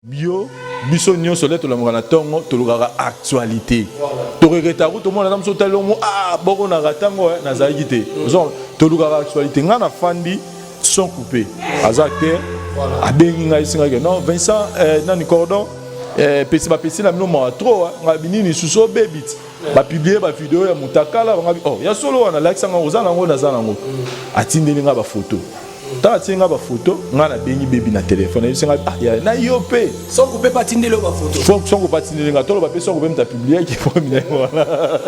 Bio, bisogno soleto la mwana tongo tolugara actualité. Torereta ko to mona nam so talomo boko na ratango na zaigite. Zo tolugara actualité ngana fandi son coupé. Azakte abengi ngai singa ke non Vincent nani cordon pesi ba pesi na mino trop ngabini ni suso bebit. Ba publier ba vidéo ya mutakala ngabi ya solo wana like sanga ozana ngo na zana ngo. Atindeli nga ba photo. Ta tinga ba photo ngana bengi baby na téléphone singa ya na yope sans couper pas tindelo ba photo sans couper pas tindelo nga tolo ba pe sans couper mta publier qui faut mina voilà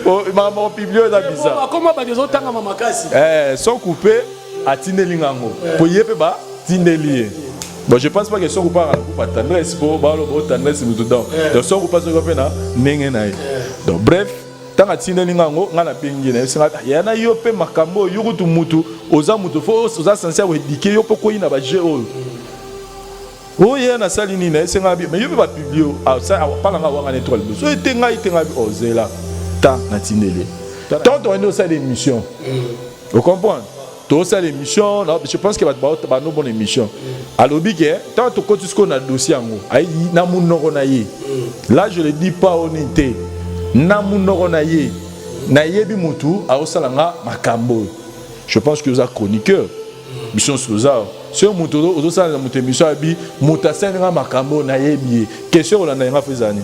oh maman publier da bizarre comment ba des autres tanga mama kasi sans couper a tindeli ngango po yepe ba tindeli bon je pense pas que sans couper à couper tendresse pour ba lo tendresse mutu donc sans couper so ko na nenge na donc bref tanga tindeli ngango ngana bengi na singa ya na yope makambo yukutu mutu oza mutu fo oza sincère éduquer yo poko ina ba jeu o ye na sali ni na singa bi mais yo ba publier ça pas nga wanga netro le so etenga bi ozela ta na tindeli tant on est au sein d'émission vous comprenez tout ça l'émission je pense que va no bonne émission alobi ke tant to ko tusko na dossier ngo ai na munoko na ye là je le dis pas honnêteté na munoko na ye na yebi mutu a osalanga makambo. Je pense que vous êtes chroniqueur. Mission Soza. Si vous êtes en mission, vous êtes en makambo na yebi. Question on a fait zani.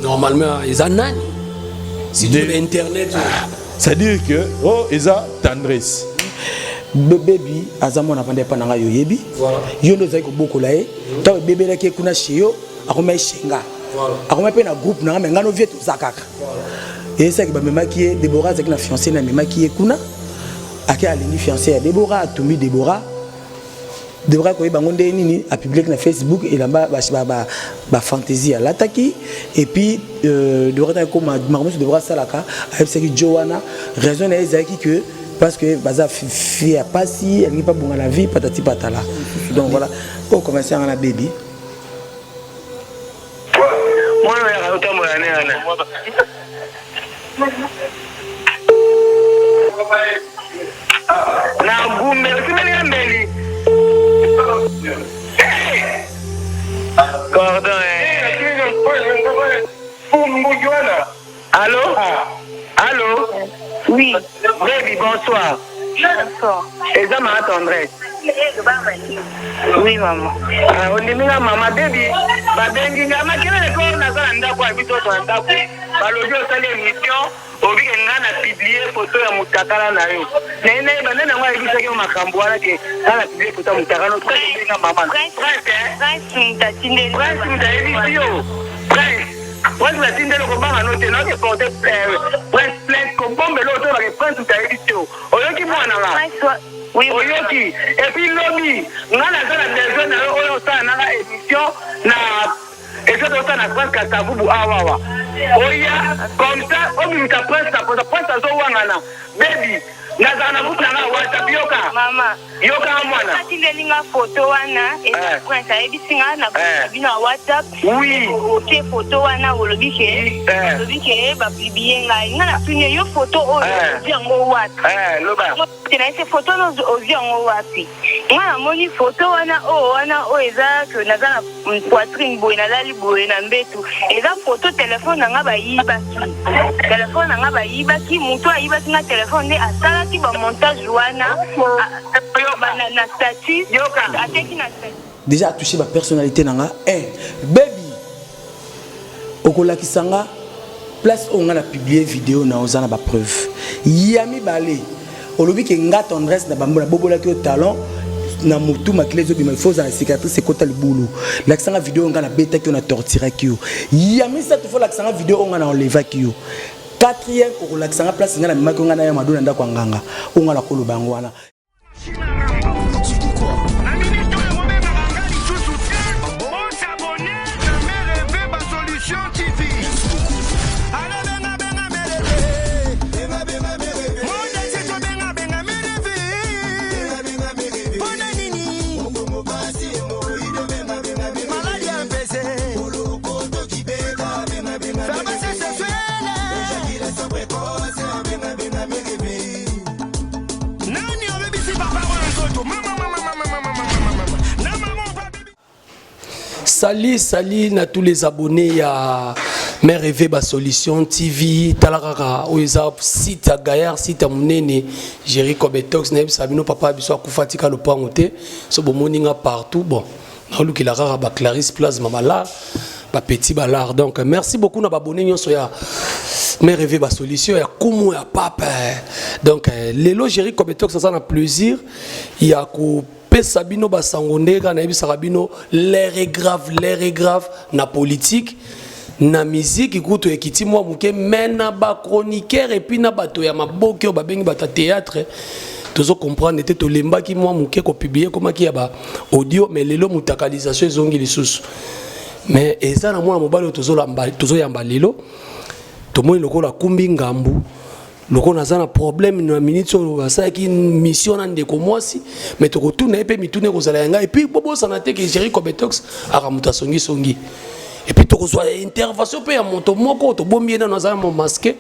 Normalement, ils ont nani. C'est de l'internet. C'est-à-dire que ils ont tendresse. Baby azamo na pande pa na yo yebi. Yo ndo zai ko bokolae. Ta bébé la ke kuna shio akoma shenga. Akoma pe na groupe na ngano vietu zakaka. Et c'est que ma qui Déborah c'est que la fiancée na ma qui est kuna ake alingi fiancée à Déborah atumi Déborah ko bangonde nini a publié na Facebook et là-bas ba fantaisie à l'attaque et puis Déborah comme marmus Déborah salaka avec ce que Joanna raison est zaki que parce que baza fille a pas si elle n'est pas bon à la vie patati patala donc voilà pour commencer à la baby moi ya autant moi ana na gumbe usimeni ambeli cordon allô allô oui baby bonsoir bonsoir et ça m'a tendresse oui maman on dit minga mama baby ba bengi ngama kile ko na sala ndako ya bito to ndako ba lojo sala émission obi ke ngana publier photo ya mutakala na yo nene banana ngwa ibisa ke makambo wana ke sala publier photo ya mutakala no sala benga mama prince mtatindeli prince mtatindeli yo prince watu watindele ko banga no te na ke porter prince plainte ko bombe lo to ba ke prince mtatindeli yo oyoki mwana la oui oyoki et puis lobby ngana sala besoin na oyo sala na émission na et ça doit être presque à Taboubou awawa oya comme ça on me ta presse ça zo wangana baby nazana mutanga WhatsApp yoka mama yoka mwana atindelinga photo wana et prince ayebisinga na bina WhatsApp oui OK photo wana olobi ke ba publier ngai ngana tunye yo photo oyo yango wapi loba tena ese photo no yango wapi ngana moni photo wana eza que nazana poitrine boy nazali boy na mbetu eza photo téléphone nga ba yibaki téléphone nga ba yibaki muto ayibaki na téléphone ne asala ki ba montage wana na statut yoka ateki na statut déjà touché ma personnalité nanga baby okolakisanga place on a publié vidéo na ozana ba preuve yami balé olobi ke nga tendresse na bambola bobola ki au talent na mutu makile zo bima faut za cicatrice kota libulu l'accent vidéo nga na beta ki on a torturé ki yami ça te faut l'accent vidéo on a enlevé ki quatrième pour l'accent place nga na mimaki nga na ya madona ndako nganga on a la kolo bango wana Nani Salut à tous les abonnés à Mère Rêvé Solution TV, Talarara, Oeza, site à Gaillard, site à Mounene, Jerry Kobetox, Neb Sabino, Papa Biso, Koufatika, le Pangote, ce bon moninga partout. Bon, nous qui la rara, Clarisse Place, Mamala, Petit Balard. Donc, merci beaucoup, nos abonnés, soya. Mère Rêvé Solution, il y a Koumou, il y a Papa. Donc, les lots Jerry Kobetox, ça a plaisir. Il y a Sabino Basangonde, Ganaïbi Sarabino, l'air est grave, na politique, na musique, écoute, ekiti moi mouké, mais na ba chroniqueur et puis na bato ya maboke, ba bengi bata théâtre. Tous comprendre, était au lemba qui moi mouké, ko publier, comment qui y a ba audio, mais les lots moutakalisation, ils ont les sous. Mais, et ça, na moi, mobile, tous yamba lilo, tout le monde, le la kumbi ngambu. Loko nazana problème na minute sur ça qui mission na ndeko mwasi mais to retourne et puis mitune ko zala nga et puis bobo sanate que Jerry Kobetox aramuta songi et puis to ko soit intervention pe ya moto moko to bombi na nazana mon masque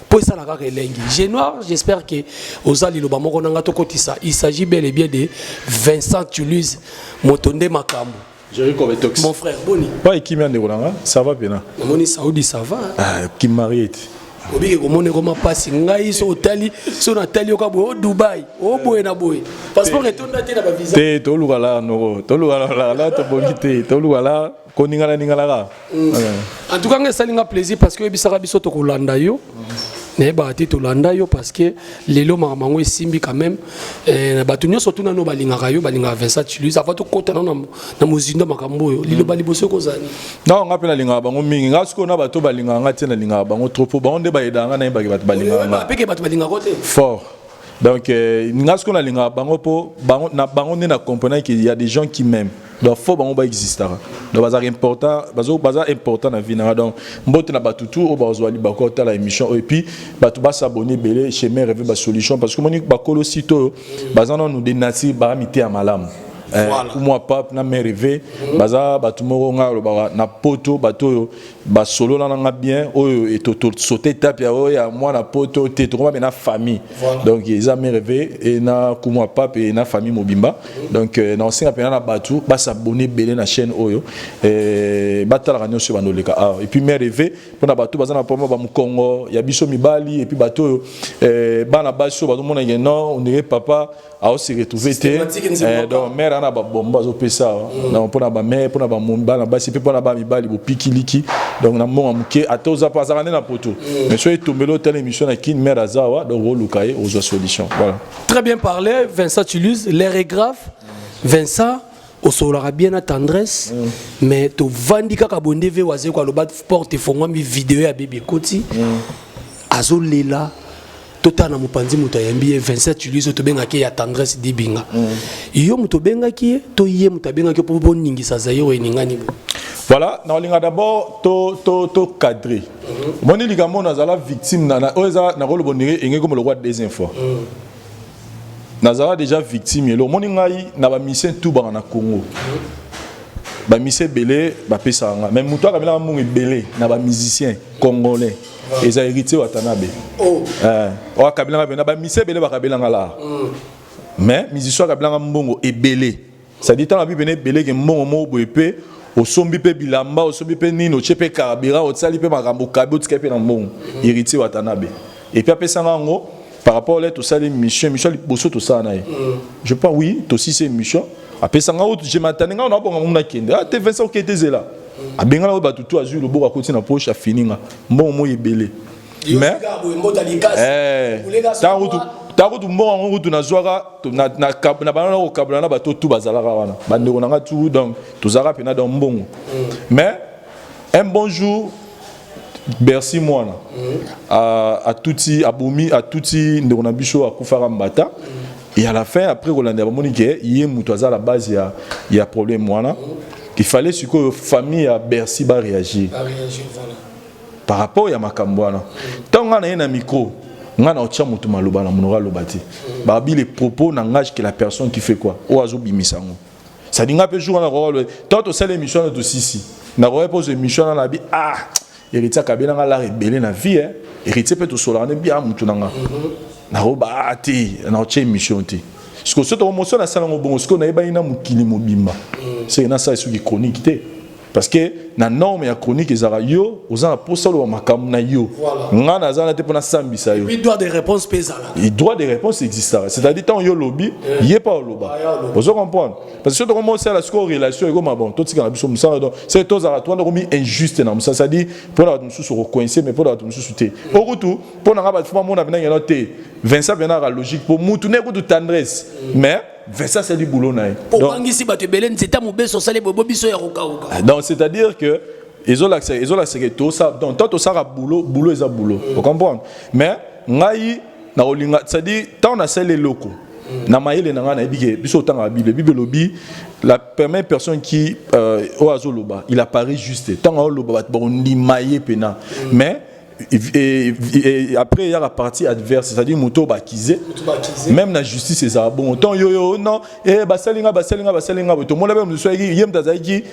pour ça la kaka elengi Genoir j'espère que ozali lo ba moko nanga to kotisa il s'agit bel et bien de Vincent Toulouse motonde makambo Jerry Kobetox mon frère Boni pas qui m'a ndeko ça va bien moni Saoudi ça va ah qui marié obiki komone koma pasi ngai so otali so natali okabo Dubai o boye na boye passeport etonda te na ba visa te to lugala no to lugala la to bongite to lugala ko ningala en tout cas ngai salinga plaisir parce que ebisaka biso to kolanda yo ne ba ti to landa yo parce que lelo mamango esimbi quand même bato nyonso tuna no balingaka yo balingaka Vincent Toulouse avant to kota na mozindo makambo yo lilo bali boso ko zani non ngapela linga bango mingi ngasko na bato balinga ngati na linga bango trop bango nde bayedanga na yeba bato balinga nga peke bato balinga kote fort donc ngasko na linga bango po bango na bango ne na comprendre qu'il y a des gens qui m'aiment donc faut bango ba existera donc bazar important bazar important na vie na donc mbote na batutu o bazwali bakota la émission et puis batu ba s'abonner belé chez Mère Rêvé Solution parce que moni bakolo sito bazana nous dénati ba mité à malam moi pap na Mère Rêvé baza batu moko nga na poto bato ba solo na nga bien oyo et to sauter tape ya moi na poto te to na famille donc ils a Mère Rêvé et na kumwa pap et na famille mobimba donc na osinga pena na batu ba s'abonner belé na chaîne oyo et batala ranyo sur bandoleka et puis Mère Rêvé pona batu baza na pomo ba Congo ya biso mibali et puis bato bana baso bato mona non on dirait papa a aussi retrouvé donc mère ana ba bomba zo pesa na pona ba mère pona ba momba na basi pe pona ba mibali bo pikiliki donc na mo amuke atoza pas ça na poto mais soyez tombé l'hôtel émission na kin mère azawa donc rolukaye aux solutions voilà très bien parlé Vincent Toulouse l'air est grave Vincent au solara bien à tendresse mais to vandika kabonde ve waze kwa lobat porte fongwa mi vidéo ya bébé koti azo lela tota na mopanzi muta yambi Vincent Toulouse to benga ke ya tendresse dibinga yo muto benga ki to ye muta benga ke po boningi sa zayo eningani voilà na linga d'abord to cadrer moni ligamo na zala victime na oza na rolo bonire engé comme le roi des infos nazala déjà victime lo moni ngai na ba mission tout ba na Congo ba mission belé ba pesa nga même muto ka bela mungi belé na ba musicien congolais et a hérité Watanabe o kabila ngabena ba mission belé ba kabila ngala mais musicien kabila ngambongo e belé ça dit tant la bibene belé ke mbongo mo boepe o sombi pe bilamba o sombi pe nino chepe karabira o tsali pe makambo kabot kepe na mbongo hérité Watanabe et puis apesa ngo par rapport à tout ça les missions bosso tout ça naï je pense oui tout aussi c'est mission après ça je m'attendais on a bon na kende ah te Vincent qui était là a benga ba tout azur le boka côté na poche a fini nga bon mo yebele mais ta route bon route na zoara na banana au kabana ba tout bazala wana bande ko nga tout donc tout zara pena dans bon mais un bon jour merci moi à touti aboumi à touti ndona biso akufara mbata et à la fin après Rolanda Monique il y a la base il y a problème moi il fallait que famille à Bercy va réagir par rapport à Makambwana tant on a un micro on a un mutu maloba na monora lobati ba bi les propos n'engage que la personne qui fait quoi o azo bimisango ça dit ngape jour na rôle tant au seul émission de sisi na repose émission na bi ah héritier kabela nga la rebelle na vie héritier peut tout solar ne bien mutu nanga na roba ati na oche émission ti ce que ce to motion na sala ngo bongo ce qu'on a ba ina mukili mobimba c'est na ça sur qui chronique té parce que na norme ya chronique ezara yo oza na posa lo makamu na yo nga na zana te pona sambisa yo il doit des réponses pesala il doit des réponses existara c'est-à-dire tant yo lobby yé pas loba vous comprendre parce que quand on sait la score relation et comme bon tout ce qu'on a besoin ça donc c'est tous à toi on mis injuste na ça dit pour la nous se recoincer mais pour la nous souter au retour pour na ba fuma mona bina noté Vincent bien la logique pour mutu ne ko de tendresse mais Vincent c'est du boulot na donc c'est-à-dire que ils ont l'accès que tout ça donc tout ça boulot est un boulot vous comprenez mais ngai na olinga c'est-à-dire tant on a celle les locaux na maïle na ngana bige biso tanga bible lobby la première personne qui au azoloba il apparaît juste tant on loba bon ni maïe pena mais et après il y a la partie adverse c'est-à-dire moto bakizé même la justice c'est ça bon tant yo non et basalinga to monde même so yem tazaki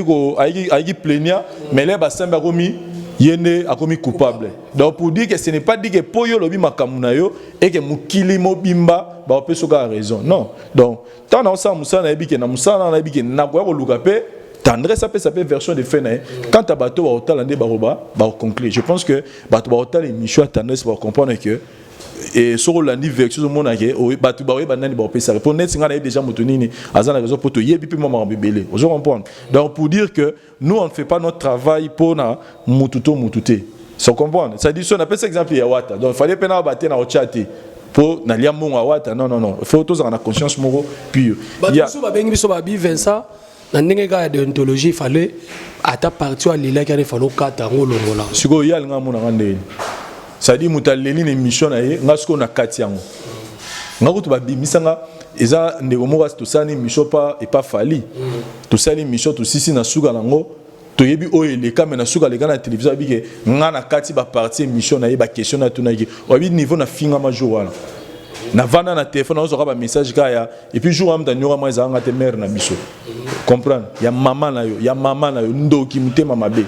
ko aiki plaignant mais les basamba komi yene akomi coupable donc pour dire que ce n'est pas dit que poyo lobi makamuna yo et que mukili mobimba ba opesoka raison non donc tant na ça musana ebike na musana na ebike na ko luka pe tendresse ça peut version de fait quand à bateau au talendé baroba ba conclure je pense que bateau ba hotel émission tendresse va comprendre que et sur l'année version mon aké o bateau ba we banani ba pesa pour net singa na déjà motonini azana raison pour to yebi pe maman bébélé vous comprendre donc pour dire que nous on ne fait pas notre travail pour na mututé ça comprendre ça dit ça on appelle ça exemple ya wata donc il fallait pena bater na ochati pour na liamu wata non il faut tous en conscience moro pure il y a ba bengi biso ba bi Vincent na ndenge ka déontologie il fallait à ta partie à l'île qu'il fallait kata ngolongola siko yal nga mona ngandeni ça dit mutaleli ne mission na ye ngasko na kati yango ngakutu ba bimisanga eza ndeko moko to sani mission pas et pas fali to sali mission to sisi na suka nango to yebi o eleka mais na suka leka na télévision bike nga na kati ba partie mission na ye ba question na tunaki obi niveau na finga major wala na vana na téléphone on aura ba message kaya et puis jour am danyora moi za ngate mère na biso comprendre ya maman na yo ndoki mutema mabe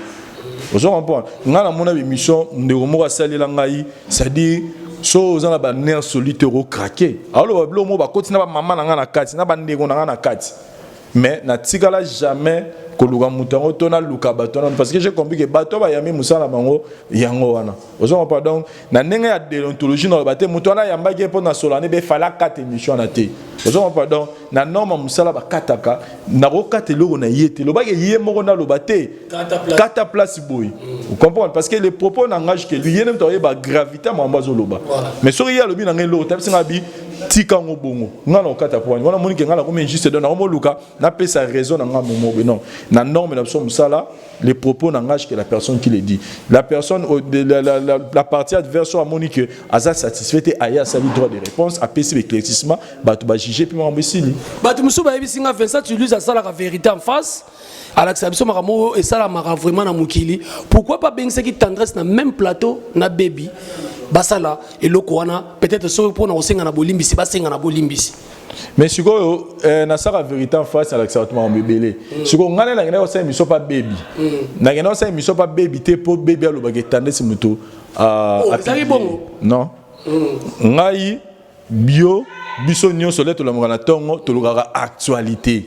vous comprendre ngana mona émission ndeko moko salela ngai ça dit so za na ba nerf solitaire au craquer alors ba blo mo ba kotina ba maman na ngana kati na ba ndeko na ngana kati mais na tikala jamais koluka mutango tona luka batona parce que j'ai compris que bato ba yami musala bango yango wana ozo pas donc na ndenge ya déontologie na baté mutona yamba ke pona solane be fala 4 émissions na té ozo pas donc na norme musala ba kataka na ko katelo na yete lo ba ke yé moko na lo baté kata place boy vous comprenez parce que les propos n'engagent que lui yé même to ba gravité mamba zo loba mais so ya lobi na ngelo tabsinga bi tika ngo bongo ngana okata point wana moni ke ngana ko men juste donner mo luka na pesa raison na ngamo mo non na norme d'absolution ça les propos n'engagent que la personne qui les dit la personne la partie adverse a moni que aza satisfait et aya sa droit de réponse a pesi l'éclaircissement bato ba juger puis mbesili bato musu ba yebisinga Vincent tu lui ça la vérité en face à l'acceptation maramo et ça la mara vraiment na mukili pourquoi pas bengse qui tendresse na même plateau na baby basala et lokwana peut-être so pour na osenga na bolimbisi basenga na bolimbisi mais siko na sara vérité en face à l'acceptation mbebele siko ngana na ngena osenga miso pa baby na ngena osenga miso pa baby te po baby aloba ke tendresse muto non ngai bio biso nyonso le tolongana na tongo tolukaka actualité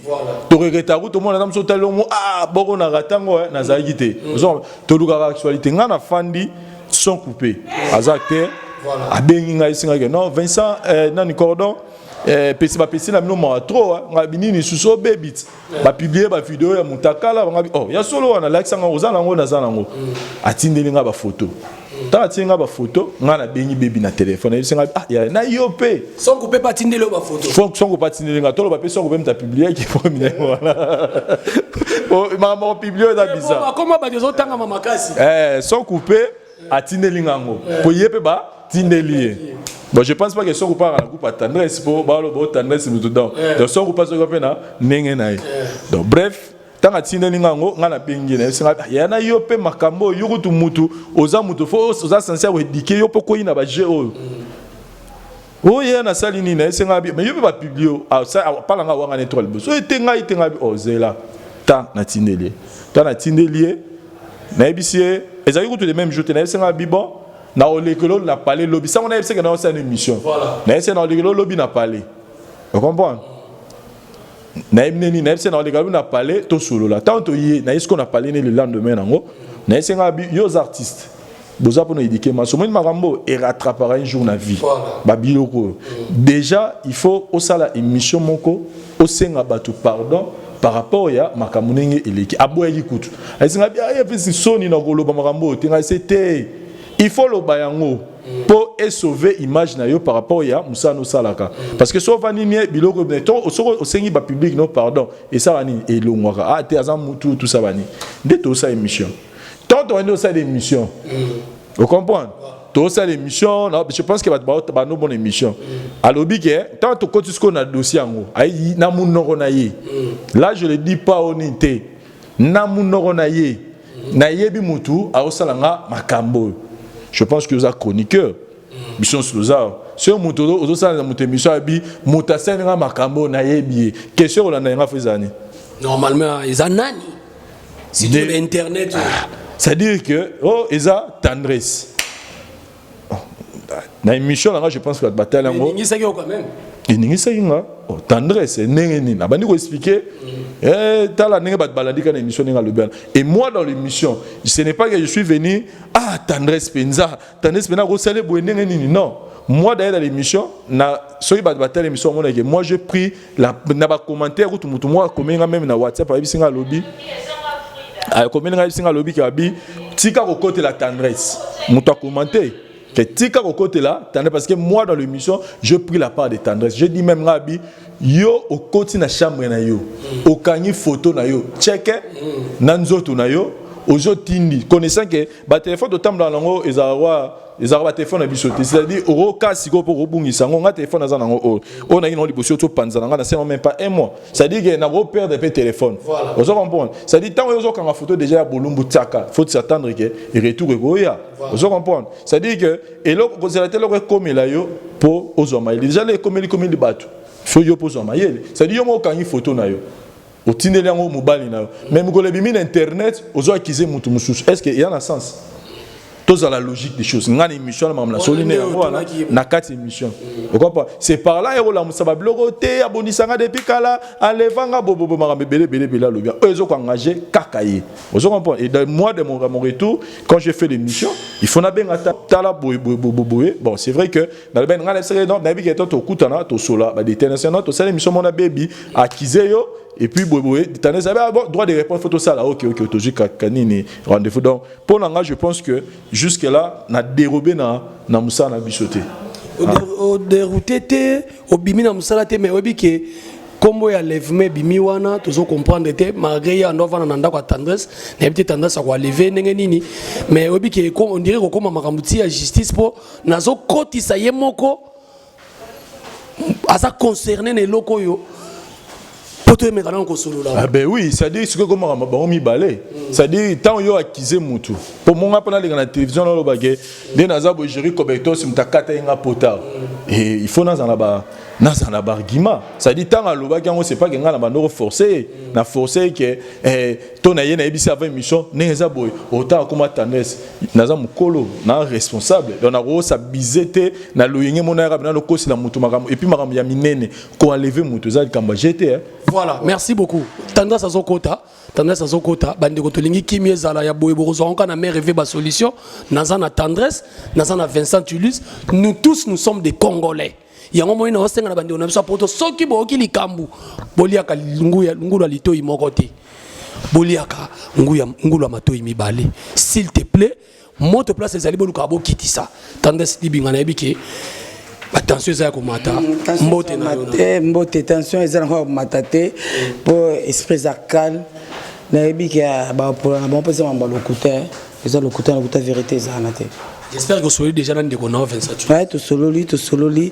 toreketa ku to mona na mso talongo boko na ratango na zaki te tolukaka actualité ngana fandi son coupé azakte abengi ngai singa ke non Vincent nani cordon pesi na mino ma trop ngabini suso bebit ba publier ba vidéo ya mutakala ngabi ya solo wana like sanga ozana ngo na zana ngo atindeli nga ba photo ta tinga ba photo ngana bengi baby na téléphone singa ya na yope son coupé pas tindeli ba photo son coupé pas tindeli nga tolo ba pe son coupé mta publier qui pour mine voilà maman publier da bizarre comment ba des autres tanga mama kasi son coupé atindeli ngango po yepe ba tindeli. Bon, je pense pas que son coupé à la coupe à tendresse pour balo bo tendresse tout dedans donc son coupé so coupé na nenge na donc bref tant que tindeli ngango ngana bengi na singa ya na yo pe makambo yo kutu mutu oza mutu fo oza sincère we dike yo poko ina ba je oyo oye na salini na singa bi mais yo pe ba publier ça parla nga wanga netro le so etenga bi ozela ta na tindeli na ebisie ezali kutu les mêmes jours na singa bi bon na olekelo na parler lobby ça on a essayé dans une émission voilà na essayé dans olekelo lobby na parler vous comprenez naïmneni naïmse na legalu na parler to solo là tant y na ce qu'on a parlé le lendemain nango na senga bi yo artistes boza pour nous éduquer ma somo marambo et rattrapera un jour na vie ba biloko déjà il faut au sala émission moko au senga batu pardon par rapport ya makamunenge eleki aboyeli kutu asinga bi ya pesi soni na koloba marambo tinga c'était il faut le bayango pour sauver l'image par rapport à Moussa Salaka. Parce que si on va dire biloko beton au sengi ba public non pardon et ça va ni et l'ongwaka ah t'es azam mutu tout ça va ni de tout ça émission. Tant on est ça l'émission. Vous comprenez? Tout ça l'émission je pense que va ba no bonne émission. Alors que tant to côté ce qu'on a dossier ngo ai na munoko na ye. Là je le dis pas honnêteté. Na munoko na ye. Na yebi mutu a osalanga makambo. Je pense que vous êtes chroniqueur. Mission Sloza. Si vous êtes dans mission, vous êtes dans makambo na yebi. Question on a fait normalement, ils ont nani. C'est de l'internet. C'est-à-dire que oh, ils ont tendresse. Dans l'émission là, je pense que la bataille là. Mais c'est quand même. Il ça inga. Tendresse, nengeni. Na bandi ko expliquer. Tala nenga bat baladi kana émission nenga le bel. Et moi dans l'émission, ce n'est pas que je suis venu tendresse penza, tendresse penza ko sale bo nengeni non. Moi d'ailleurs dans l'émission, na soki bat batale émission mon que moi j'ai pris la na ba commentaire tout mutu moi komenga même na WhatsApp pa bisinga lobby. Komenga bisinga lobby ka bi tika ko côté la tendresse. Mutu a commenté. Que tika au côté là, parce que moi dans l'émission, je pris la part de tendresse. Je dis même Rabi, yo au côté na chambre na yo, au kani photo na yo, check nanzoto na yo, aujourd'hui connaissant que ba téléphone de temps dans lango ezara téléphone na bisoté, c'est-à-dire au cas si go pour rebungisa nga téléphone na nango on a une liboso to panza nga na c'est même pas un mois. C'est-à-dire que na repère de téléphone. Vous comprenez? C'est-à-dire tant yo quand la photo déjà ya bolumbu tsaka, faut s'attendre que et retour goya. Vous comprenez? C'est-à-dire que et là vous allez le comme là yo pour ozoma. Déjà les comme les batu. Faut yo pour ozoma. C'est-à-dire yo mo quand une photo na yo. Au tindeli yango mobali na yo. Même ko le bimi na internet ozo akize mutu mususu. Est-ce que il y a un sens? Tous à la logique des choses. Ngani émission na la soline na quatre émissions. Vous comprenez? C'est par là que la musaba blogoté abonisanga depuis kala enlevanga bobo marambe belé lo bien. Eux ont engagé kakaye. Vous comprenez? Et moi de mon retour quand j'ai fait l'émission, il faut na benga tala boy. Bon, c'est vrai que dans le ben ngana c'est non na bi que to kutana to sola ba détermination to ça émission mon baby akize yo. Et puis, tu as droit de répondre photo ça là, ok, kanini, rendez-vous. Donc, pour l'engagement, je pense que jusque-là, on a dérobé na Moussa na bichoté. Au dérouté, au bimi na Moussa mais au que comme il y a lèvement bimi wana, tu dois comprendre que malgré il y a un enfant nanda quoi tendresse, il y a peut-être tendance à quoi lever nengeni, mais au que comme on dirait que comme makamuti à justice pour nazo koti sa yemoko, à ça concerné les locaux yo. Ah ben oui, c'est-à-dire ce que comme on mi balé, c'est-à-dire tant yo accusé mutu. Pour moi pendant la télévision là le bagé, des naza bo gérer coberto sim takata inga potard. Et il faut dans la argument. C'est-à-dire tant à l'obagé on sait pas que nga na bando forcer, na forcer que ton aye na ebisi avant émission, neza boy autant comme tendresse, naza mukolo, na responsable. Donc na ro sa bizete na loyenge mona arabe na lokosi la mutu makam et puis makam ya minene ko enlever mutu za kamba jeté. Voilà, merci beaucoup. Tendance à Zokota, bande kotolingi kimi ezala ya boye bozo onka na mère rêver ba solution, nazana tendresse, nazana Vincent Tulus, nous tous nous sommes des Congolais. Yango moyi na osenga na bande on a poto soki boki likambu, boliaka ngulu litoi mokote. Boliaka ngulu matoi mibale. S'il te plaît, monte place ezali boluka bo kitisa. Tendresse libinga na ebike. Attention ça comme mata mbote tension ezana ko matate pour esprit zakal na ebiki ba pour na bon pesa mamba lokuta eza lokuta na vérité zana te. J'espère que celui déjà dans des connards 27. Ouais, to sololi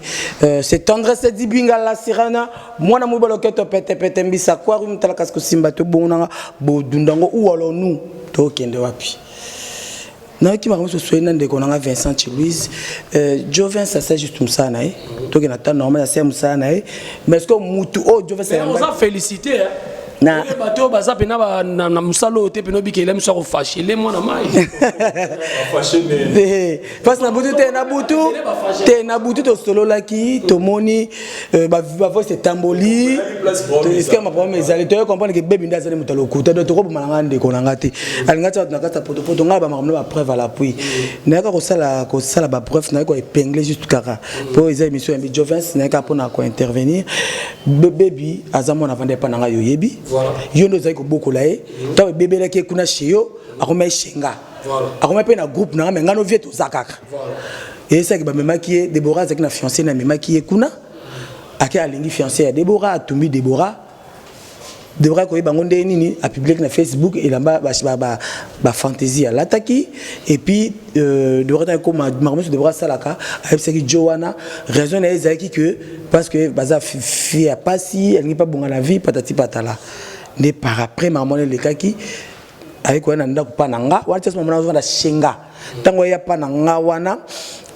c'est tendresse di binga la sirana mwana mobalo keto pete mbisa kwa rumtala kasko simba to bonanga bo dundango ou alors nous to kende wapi. Non, qui m'a remis ce soir, Vincent Louise. Joven, ça c'est juste comme ça, toi qui n'attends normal, c'est comme ça, mais est-ce que Moutou, oh, Joven, c'est. On a félicité, hein. na bato baza pena na musalo te pena bikela miso ko fâcher mwana mai parce na butu te na butu to solo laki to moni ba voix tamboli est-ce que ma problème ezali to comprendre que bébé ndazali mutalo kuta do to ko malanga ndeko na ngati alingata na kata poto ngaba makamno ba preuve à l'appui na ka ko sala ba preuve na ko épingler juste kaka pour les émissions en Jovens na ka pona ko intervenir bébé azamo na vande pa na yo yebi yo ndo zai ko bokola e to bébé la ki kuna chiyo akoma shenga akoma pe na groupe na mais ngano vieto zakaka et ça que ba mema ki Deborah avec na fiancée na mema ki kuna ake alingi fiancée ya Deborah atumbi Deborah ko bango nde nini a publier na Facebook et là ba fantaisie à l'attaque et puis Deborah ko marmoso Deborah salaka avec ce qui Joanna raison na ezaki que parce que baza fille a pas si elle n'est pas bon à la vie patati patala ne par après marmoso le kaki avec ko na ndako pananga wa tsa moment na shenga tango ya pananga wana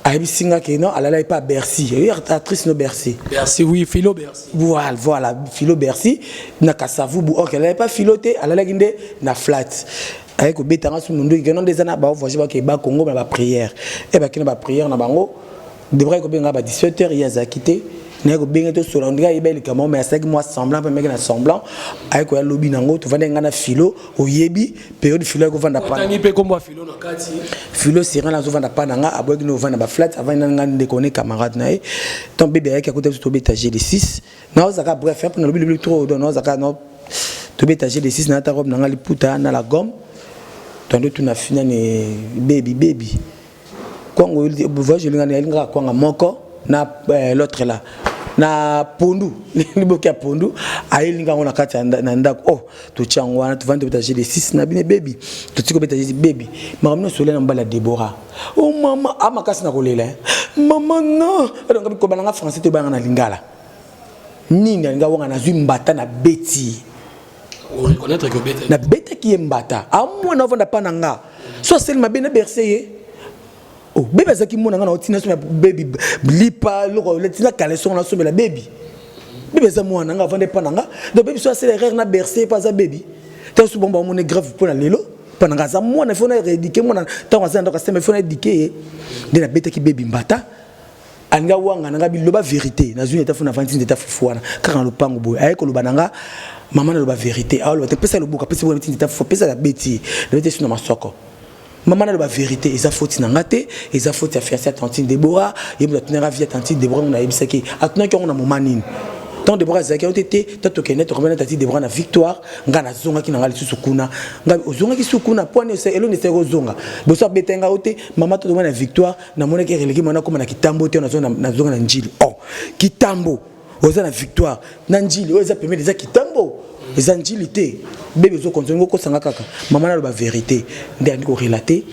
Aïbi Singa qui non, elle n'allait pas à Bercy. Elle est actrice no Bercy. Bercy, oui, Philo Bercy. Voilà, Philo Bercy. Na Kassavou, ok, elle n'allait pas filoter, elle allait guider na flat. Avec au bétaran sous mon dos, il y a des années, bah, voyez pas qu'il y a Congo, mais la prière. Et bah, qu'il y a prière na bango. Devrait que bien à 17h, il y a quitté. N'a que bien été sur l'endroit, il est comme mais 5 mois semblant, mais na semblant. Avec quoi lobby nango, tu vas dans na philo, au yebi, période philo qu'on va pas. Tangi pe comme philo na kati. Philo c'est rien, on va pas nanga, après que nous va na flat, avant nanga déconner camarade nae. Ton bébé avec à côté de ton étage de 6. Non, ça va bref, pour le lobby trop, non, ça va non. Ton étage de 6 na ta robe nanga li puta na la gomme. Ton tu na fina ne baby. Quand on voit je l'inga quoi moko na l'autre là. Na pondu liboki ya pondu ayilinga ngona kati na ndako oh to changwana to vendre betager de 6 na bine baby to tiko betager baby makamno sole na mbala Deborah oh mama amakasi na kolela mama no donc ko balanga français to banga na lingala nini alinga wanga na zwi mbata na beti on reconnaître que beta na beta ki mbata amwa na vanda pananga so sel mabena berceye oh bébé zaki mona ngana otina so baby lipa loko letina caleçon na so la baby bébé za mona nga vande pananga donc baby so accéléré na bercer pas za baby tant so bomba mon grave pour na lelo pananga za mona fona rédiquer mona tant za ndo ka sema fona édiquer de la bête ki baby mbata anga wanga nga biloba vérité na zuni ta fona vantine ta fufuana car le pango boy ay ko lo bananga maman na lo ba vérité alors te pesa le buka pesa bo vantine ta fufu pesa la bête le bête sur na masoko. Maman a la vérité, ils ont faute n'angate, ils ont faute à faire cette tantine Deborah, ils ont tenir à vie tantine Deborah on a ebisaki. Attenant qu'on a moment nini. Tant Deborah zaki ont été, tant que net revenant tantine Deborah na victoire, ngana zonga ki nangali sukuna, ngana zonga ki sukuna, point c'est elo ne c'est zonga. Boso betenga ote, maman to demande la victoire, na mona ki religi mona comme na kitambo te na zonga na njili. Oh, kitambo, oza na victoire, na njili, oza permet déjà kitambo. Les angilités bébé zo continue ko sanga kaka maman na ba vérité ndé ko relater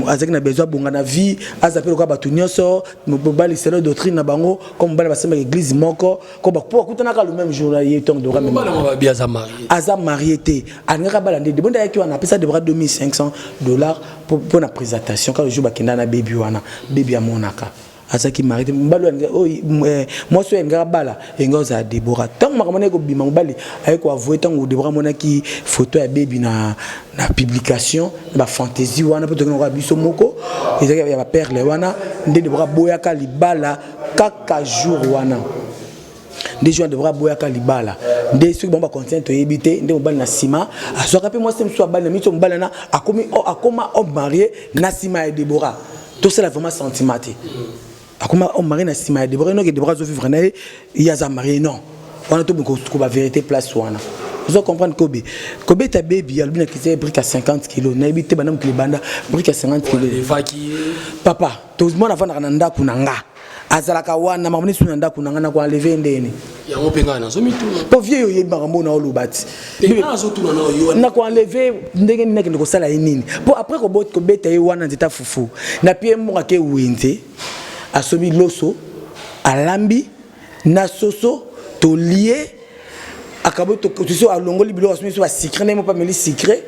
azaki na besoin bonga na vie azapelo ka batu nyonso mobali c'est la doctrine na bango comme bala basema église moko ko ba po kutana ka le même jour là il tombe dora même aza marié té anga bala ndé bonda yaki wana pesa de bras $2,500 pour la présentation quand le jour bakenda na baby wana baby amonaka azaki marité mbalo oh moi so nga bala engoza Deborah tant makamone ko bima mbali ay ko avouer tant Deborah monaki photo ya baby na publication ba fantaisie wana peut que biso moko ezaki ya ba perle wana ndé Deborah boyaka libala kaka jour wana des gens Deborah boyaka libala ndé ceux bomba conscient to yebité ndé mbali na sima asoka pe moi c'est so bali na mito mbali na akoma homme marié na sima ya Deborah tout ça vraiment sentimenté. Akoma on marie na sima Deborah no que Deborah zo vivre na ya za marié non on a tout beaucoup la vérité place wana vous comprendre Kobe ta baby elle bien qui brique à 50 kg na ebité banam ki banda brique à 50 kg papa tout le monde avant na ndako nanga azalaka wana mamoni suna ndako nanga na ko enlever ndene ya ngopenga na zo mitu po vieux yo makambo na olubati na zo tuna na yo na ko enlever ndenge nini ko sala nini po après ko beta ye wana nzeta fufu na pie mo ke wenze asobi loso alambi na soso to lié akabo to so alongoli bilo asomi so secret nem pas meli secret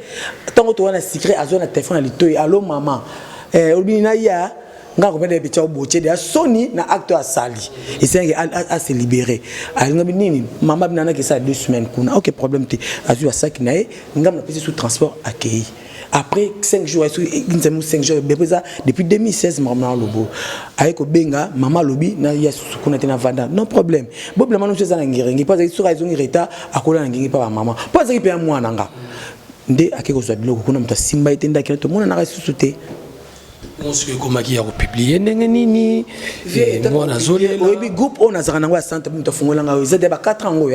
tango to wana secret azona téléphone alitoy allo maman olbini na ya nga ko bende bicha oboche de soni na acte à sali et c'est à se libérer alinga nini mama binana que ça 2 semaines kuna OK problème te azu à ça ki nae nga na pesi sous transport accueilli après 5 jours une 5 jours depuis 2016 maman lobo avec benga maman lobi na ya kuna tena vanda non problème boble manu cheza na ngirengi pas que sur raison reta akola na ngirengi pa maman pas que pe mwana nga nde akeko zwa biloko kuna mta simba etenda kile to mona na ressuscité on se komaki ya publier ndenge nini mwana zole oyebi groupe on azaka nango ya centre mta fungola nga ezade ba 4 ans ngo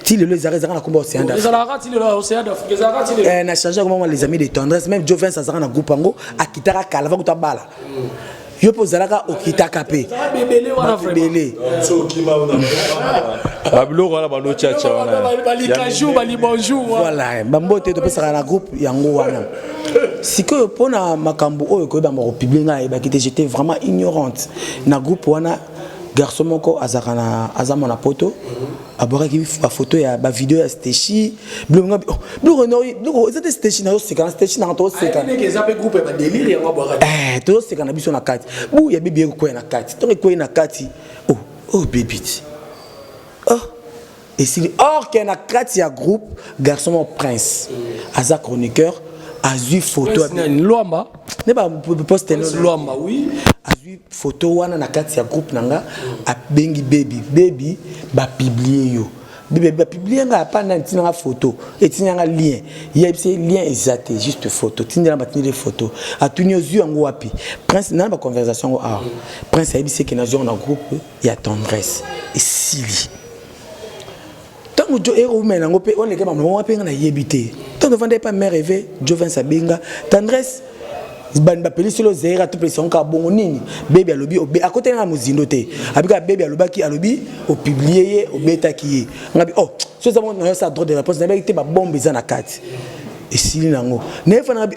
ti le les arrêts na komba océan d'Afrique les arrêts le océan d'Afrique les arrêts na changé comment les amis de tendresse même Joe Vince azaka na groupe ngo akitaka kala va kuta bala yo pozalaka okitaka pe bébélé wana bébélé babilo wana balo chacha wana bali kajou bali bonjour voilà bambote to pesaka na groupe yango wana sikoyo pona makambo oyo ko ba mo publier nga ba kité j'étais vraiment ignorante na groupe wana garçon moko azakana azama na poto aboraki ba photo ya ba vidéo ya Stechi blonga blongo c'était Stechi na oseka na Stechi na to oseka que ça peut groupe ba délire ya ngabora to oseka na biso na kati bu ya bibi ko na kati to ko na kati oh baby et si or qu'il y a na kati ya groupe garçon mon prince aza chroniqueur azui photo Luamba ne ba poster Luamba oui azui photo wana na kati ya groupe nanga a bengi baby ba publier yo bébé ba publier nga pa na tinanga photo et tinanga lien yebse lien exact juste photo tinanga batini photo atuni ozu yango wapi prince na ba conversation prince yebse que na zo na groupe ya tendresse et sili tango jo ero mena ngo pe on le kema mo pe na yebité tango vande pas mère rêver jo vient sa benga tendresse ban ba pelisolo zera to pression ka bongo nini baby alobi obe à côté na mozindo te abika baby alobaki alobi o publier o betaki ngabi so ça mon na ça droit de réponse na ba te ba bombe za na kati et sili nango ne fa na bi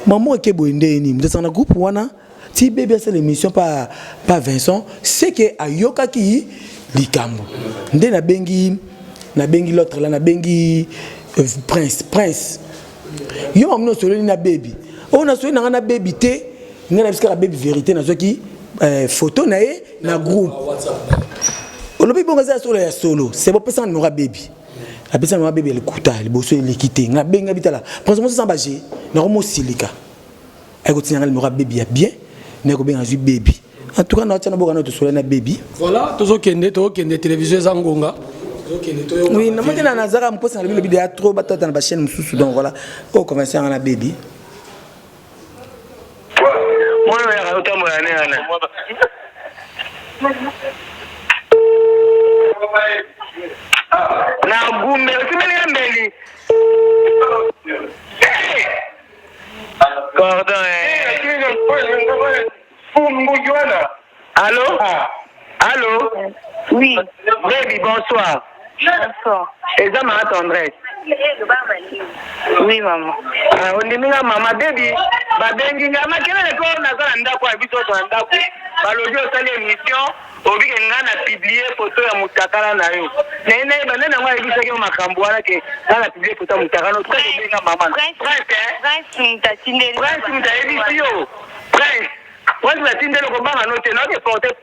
maman ke boende ni mtasa na groupe wana ti baby ça l'émission pas Vincent c'est que ayoka ki likambo nde na bengi l'autre là na bengi prince yo amno solo ni na baby on a solo na baby te ngana biska baby vérité na zoki photo na e na groupe olobi bonga za solo c'est bon personne n'aura baby la personne n'aura baby le kuta le bosso le quitter na benga bitala franchement ça baje na ko mo silika ay ko tinanga n'aura baby ya bien na ko benga zu baby en tout cas na tina boka na to solo na baby voilà tozo kende télévision zangonga oui na motena na zara mposa na vidéo ya trop batata na ba chaîne mususu donc voilà au commencer na baby mwana ya kauta mwana ana na gumbe usimeni mbeli pardon allô oui baby bonsoir et ça m'a tendresse oui maman on dit maman baby ba bengi nga makele ko na za ndako ya biso to ndako balobi osali émission obi ngana publier photo ya mutakala na yo nene banana ngwa ebisa ke makambo wana ke ngana publier photo ya mutakala to benga maman prince mutaebisi yo prince prince la tindelo ko banga note na ke porter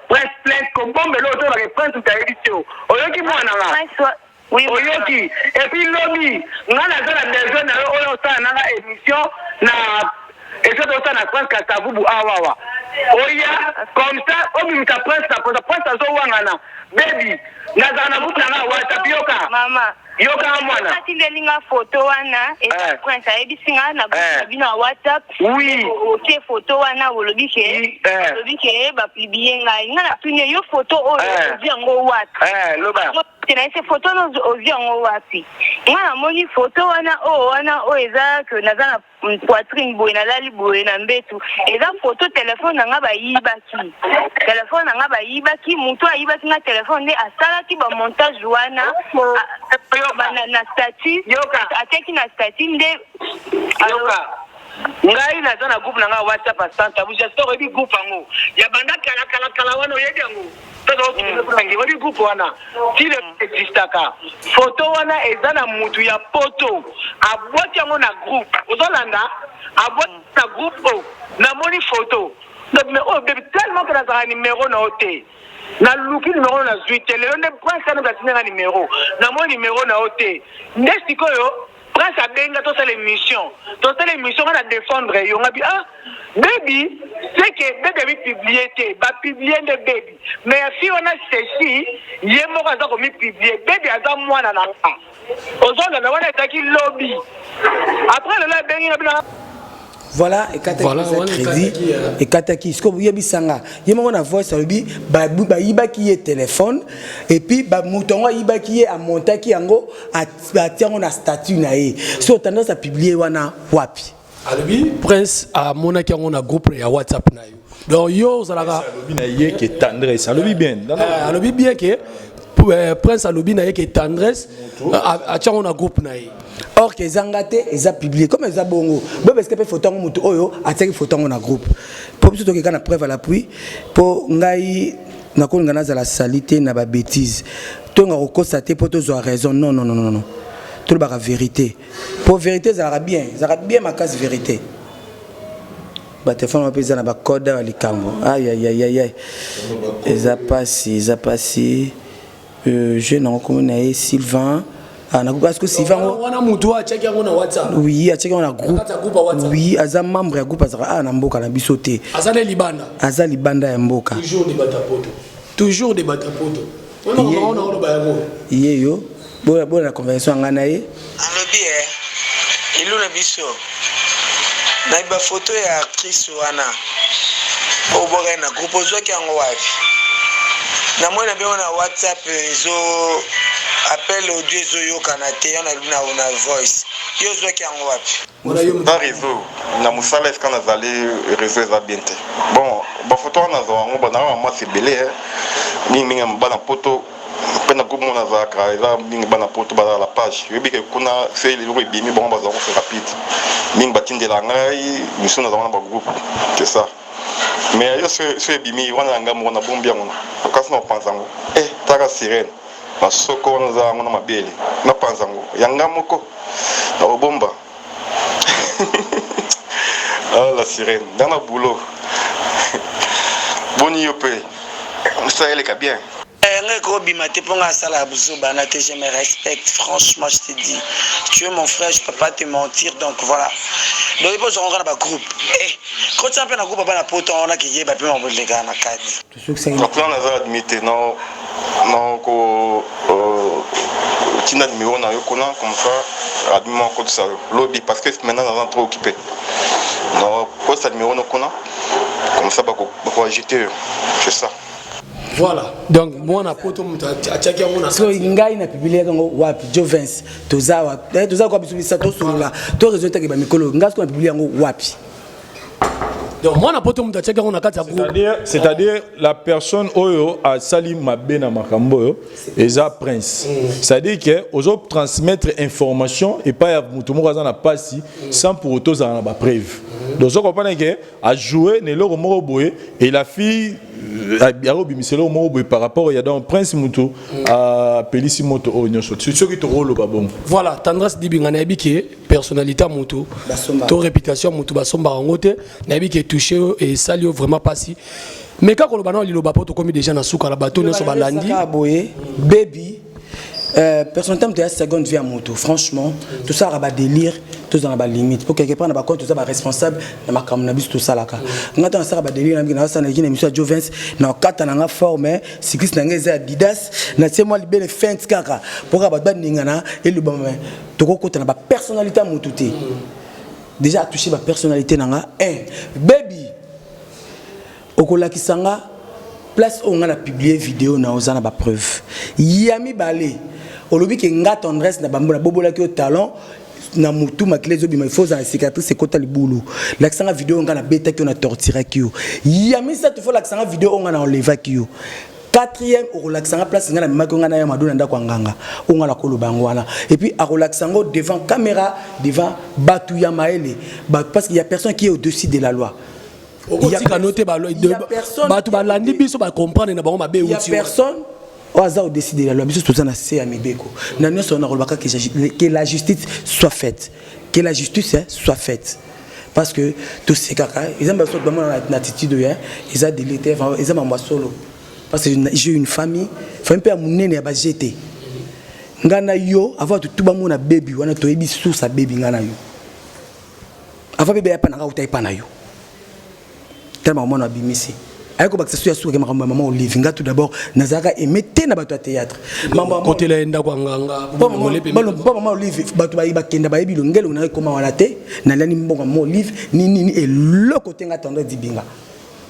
prince plainte ko bombe lo to ba ke prince mutaebisi yo oyoki mwana nga oui oyoki et puis lobi ngana za la maison na oyo sa na émission na et ça doit na prince Kasavubu awawa oya comme ça obi ta prince zo wangana baby na za na buta na WhatsApp yoka mama yoka mwana atindelinga photo wana et prince ayebisinga na bino WhatsApp oui ok photo wana olobi ke ba publier nga ngana tune yo photo oyo yango wapi loba tena ese photo no oziango wapi ngana moni photo wana o eza que naza na poitrine boye na lali boye na mbetu eza photo téléphone nanga bayibaki mutu ayibaki na téléphone nde asalaki ba montage wana na statut ateki na statut nde yoka ngai naza na groupe nanga WhatsApp a santa vous j'espère que groupe ango ya banda kala wana yedi ango todo kingi wadi groupe wana ti le existaka photo wana eza na mutu ya poto abwaki ango na groupe ozolanda abon na groupe na moni photo donc mais oh bébé tellement que na numéro na hôtel na luki numéro na zuite le ne prince na batina numéro na mon numéro na hôtel ndesti koyo prince abenga to l'émission on a défendre yo ngabi ah baby c'est que bébé publié ba publier de baby mais si on a ceci yemo ka ko mi publier baby aza mwana na nga ozona na wana taki lobby après le la benga na voilà et crédit et kataki ce que vous yebi sanga yemo na voice obi ba yiba ki ye téléphone et puis ba moutongo yiba ki ye a montaki yango a tiango na statut na ye so tendance à publier wana wapi alobi prince a monaki yango na groupe ya WhatsApp na yo donc yo zalaka alobi na ye ke tendresse alobi bien alobi bien que prince alobi na ye ke tendresse a tiango na groupe na ye. Or que Zangate ils a publié comme ils a bongo parce que photo mutu oyo ateki photo na groupe pour surtout que quand preuve à l'appui pour ngai na ko ngana za la salité na ba bêtise to nga constater pour to raison non tout la vérité pour vérité ça bien ma case vérité ba téléphone ma pesa na ba code à likambo aïe ils a passé je n'en connais Sylvain. Parce que Sylvain oui, a checké on a groupe. Oui, aza membre ya groupe azara na mboka na bisoté. Azale libanda. Aza libanda ya mboka. Toujours des batapoto. Yo, bon la conversation ngana ye. Alobi ilu na biso. Na ba photo ya actrice wana. O boga na groupe ozoki yango wapi. Na mwana be na WhatsApp zo appel audio zoyo kanate na voice yo zoki yango wapi na réseau na musala est-ce qu'on a zali réseau za bien te bon ba photo na zo ngo bana ma c'est belé mingi bana poto pena groupe mona za ka eza mingi bana poto ba la page yebi ke kuna fait le rubi mi bon ba zo c'est rapide mingi batindela ngai misuna za ba groupe c'est ça mais yo c'est bimi wana ngamo na bombia mona kasi na panzango taka sirène masoko naza ngona mabele na panzango yanga moko na obomba la sirène dans la boulot boni yope ça elle est bien je me respecte, franchement, je te dis. Tu es mon frère, je ne peux pas te mentir, donc voilà. Donc, il faut se rendre dans le groupe. Quand tu es dans le groupe, on a qui est pas plus les gars dans la carte. Donc, là, on a admité, non, tu n'as numéro, on a eu comme ça, admis mon code ça, lobby, parce que maintenant, on est trop occupé. Non, quoi, ça numéro, comme ça, on va agiter, c'est ça. Voilà. Donc moi na poto mutachaki yango na so ngai na publier yango wapi Jovens toza kwa bisu sa to solola to résultat ke ba mikolo ngai ko na publier yango wapi. Donc moi na poto mutachaki yango na kati ya groupe. C'est-à-dire la personne oyo a sali mabe na makambo yo eza prince. C'est-à-dire que ozo transmettre information et pas ya mutu moko za na pasi sans pour auto za na ba preuve. Donc on comprend que a jouer ne lo moko boye et la fille par rapport il y a donc prince mutu à Pelisi moto onyoso c'est ce qui te rôle ba bon voilà tendresse dibinga na biki personnalité mutu to réputation mutu basomba ngote na biki touché et sali vraiment passé mais quand on va liloba poto comme déjà na suka la bateau ne so balandi baby personnalité de la seconde vie à moto franchement tout ça rabat délire tout ça rabat limite pour quelque part na ba compte tout ça ba responsable na makam na biso tout ça là ka ngata ça rabat délire na ça na kina mission Jovens na kata na forme cycliste na ngeza Adidas na c'est moi libé les feintes kaka pour rabat ba ningana et le bon to ko kota na ba personnalité à moto té déjà toucher ba personnalité na baby okola kisanga place on a publié vidéo na ozana ba preuve yami balé olobi ke nga tendresse na bambo na bobola ki au talent na mutu makile zo bima il faut za cicatrice c'est kota libulu l'accent vidéo nga na beta ki on a torturé ki yami ça te faut l'accent vidéo on a enlevé ki quatrième au relaxant place nga na mimaki nga na ya maduna ndako nganga on a la kolo bangwana et puis à relaxango devant caméra devant batu ya maele parce qu'il y a personne qui est au-dessus de la loi. Il y a personne. Il y a personne. Oza au-dessus de la loi. Tout ça na c'est à Mibeko. Na nous on a que la justice soit faite. Que la justice soit faite. parce que tout c'est caca ils ont besoin de une attitude ils ont délété ils ont solo parce que j'ai une famille un peu à mon nene à jeter ngana yo avoir tout ba mona baby wana to ebi sous sa baby ngana yo avant bébé ya pa na utai pa na yo tellement mona bimisi ayiko ba ksesu ya suka maman Olive nga tout d'abord nazaka emete na bato ya théâtre côté la enda kwa nganga maman Olive bato ba kenda ba ebi longelo na koma wana te na lani mbonga maman Olive ni et le côté nga tendre dibinga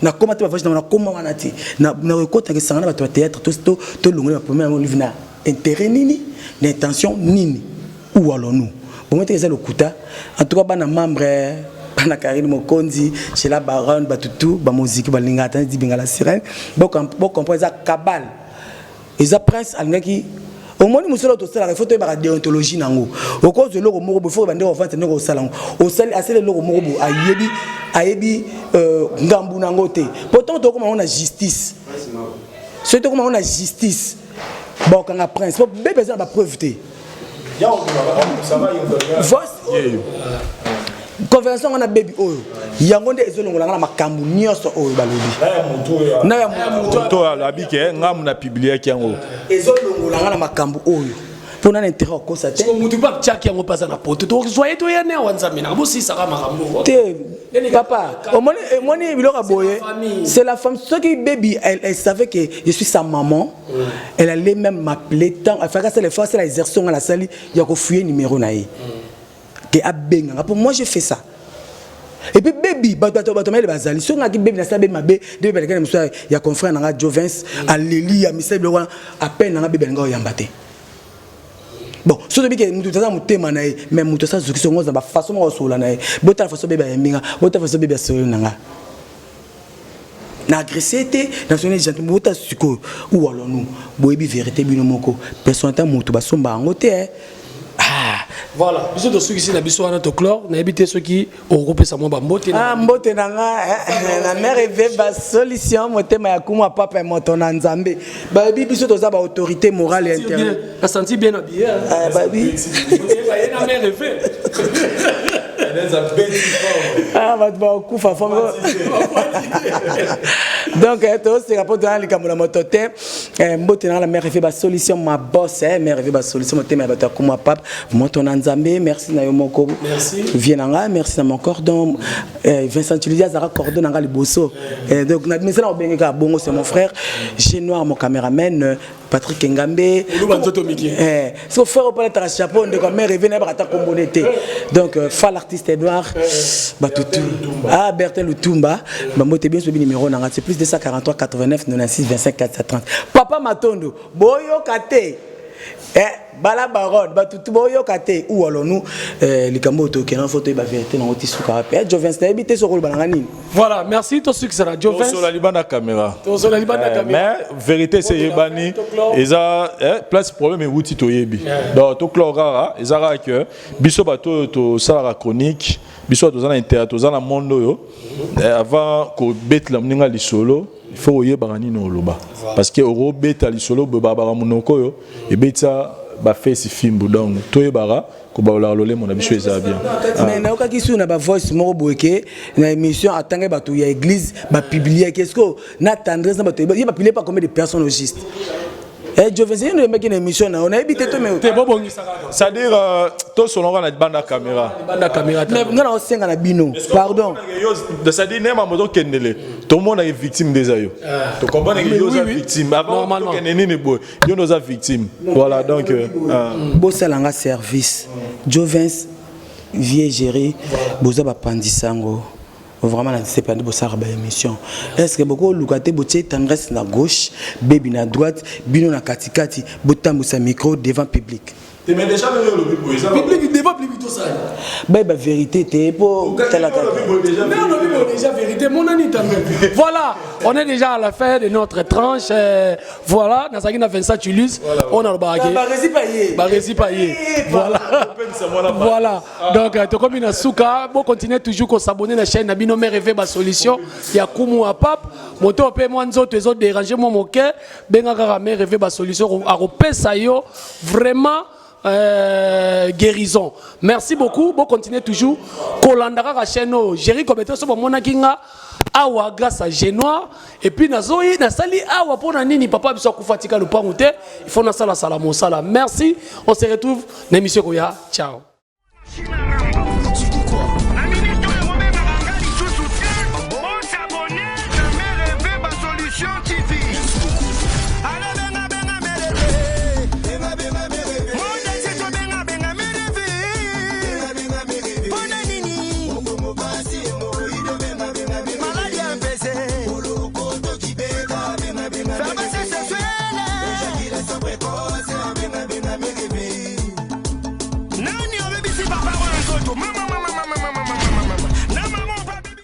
na koma te ba vache na koma wana te na rekota ke sangana bato ya théâtre to longelo ba première Olive na intérêt nini l'intention nini où allons-nous bon moi c'est le kuta en tout cas bana membre bana Karine Mokonzi chez la baronne batutu ba musique ba lingata di bingala sirène bon comprendre ça cabal ils prince alingaki au moins nous sommes tous là il faut te ba déontologie nango au cause de loko moko faut ba ndeko vente ndeko salango au sali assez loko moko ayebi ngambu nango te pourtant to comme on a justice c'est to comme on a justice bon quand on prince faut bien besoin de preuve té conversation on a baby oyo yango nde ezolongola na makambu nyonso oyo balobi na ya mutu to alabike ngamu na publier kiango ezolongola na makambu oyo pour un intérêt au cause te mutu pas tchaki yango pasa na poto to soyez to yene wanzamina bo si saka makambu te papa moni biloko boye c'est la femme ce qui baby elle savait que je suis sa maman elle allait même m'appeler tant enfin ça les fois c'est l'exercice à la salle il y a ko fouiller numéro naï que abenga pour moi je fais ça et puis baby bato mais bazali so ngaki baby na sabe mabe de baby kana musa ya confrère na Jovens aleli ya misebe wana à peine na baby nga oyambate bon so de que mutu tata mutema na mais mutu sa zuki songo za ba façon mo sola na bota façon baby ya minga bota façon baby ya solo nanga na agressité na sonné gentil bota suko ou allons-nous boyebi vérité bino moko personne ta mutu basomba ngote voilà biso to suki na biso wana to clore na ebité ceux qui au groupe ça mo ba mbote na mbote na na mère Eve ba solution motema ya kuma papa et moto na nzambe ba biso to za ba autorité morale et intérieure a senti bien habillé ba bi na mère Eve va kufa femme donc c'est rapport dans les cameras mototé mbote na la mère Eve ba solution ma boss mère Eve ba solution motema ba kuma papa moto na nzambe merci na yo moko merci vienanga merci na mon cordon Vincent Tulidia zara cordon na liboso donc na misala obengeka bongo c'est mon frère Génoir mon caméraman Patrick Ngambe so frère pas être chapeau de comme mère Eve na ba ta combonété donc fa l'artiste Edouard Batutu Bertel Lutumba mbote bien so bi numéro na c'est plus 243 89 96 25 430 papa Matondo boyo kate bala baronne batutu boyo kate ou allons-nous likambo to kena photo ba vérité na oti suka pe Jovens na ebité so kolba na nini voilà merci to suki sera Jovens sur la libana caméra sur la libana caméra mais vérité c'est yebani eza place problème outi to yebi donc to clora ezara que biso bato to sala chronique biso to zana intérêt to zana monde yo avant ko betla mninga lisolo il faut yeba nini oloba parce que oro beta lisolo baba munoko yo e beta ba face film donc to yebara ko ba la lolé mon abicho eza bien mais na okaki su na ba voice moko boyeke na émission atanga bato ya église ba publier qu'est-ce que na tendresse na bato ba publier pas combien de personnes au juste Jovens nous mec une émission na on a habité to mais c'est-à-dire to solonga na banda caméra mais ngana o senga na bino pardon c'est-à-dire nema moto kendele tout le monde est victime déjà yo tu comprends que yo est victime avant to keneni ne boy yo nous a victime voilà donc bosalanga service Jovens vie gérer boza ba pandisango vraiment c'est pas de bosser ba émission est-ce que beaucoup lukate botie tendresse na gauche baby na droite bino na katikati botambo sa micro devant public tu mais déjà le public devant public tout ça bah vérité t'es pour déjà vérité mon ami voilà on est déjà à la fin de notre tranche voilà Nazaki na Vincent Tulus on a le barresi payé voilà voilà donc to comme na suka bon continuer toujours qu'on s'abonner na chaîne na bino mère Eve ba solution ya kumu a pap moto pe moi nzoto ezo déranger moi moke benga ka mère Eve ba solution a repesa yo vraiment guérison. Merci beaucoup. Bon, continuez toujours. Kolandaka la chaîne Jerry Kobeto so mona kinga awa grâce à Genoa et puis nazoi na sali awa pona nini papa biso kufatika le pangute. Il faut na sala sala mosala. Merci. On se retrouve dans l'émission Koya. Ciao.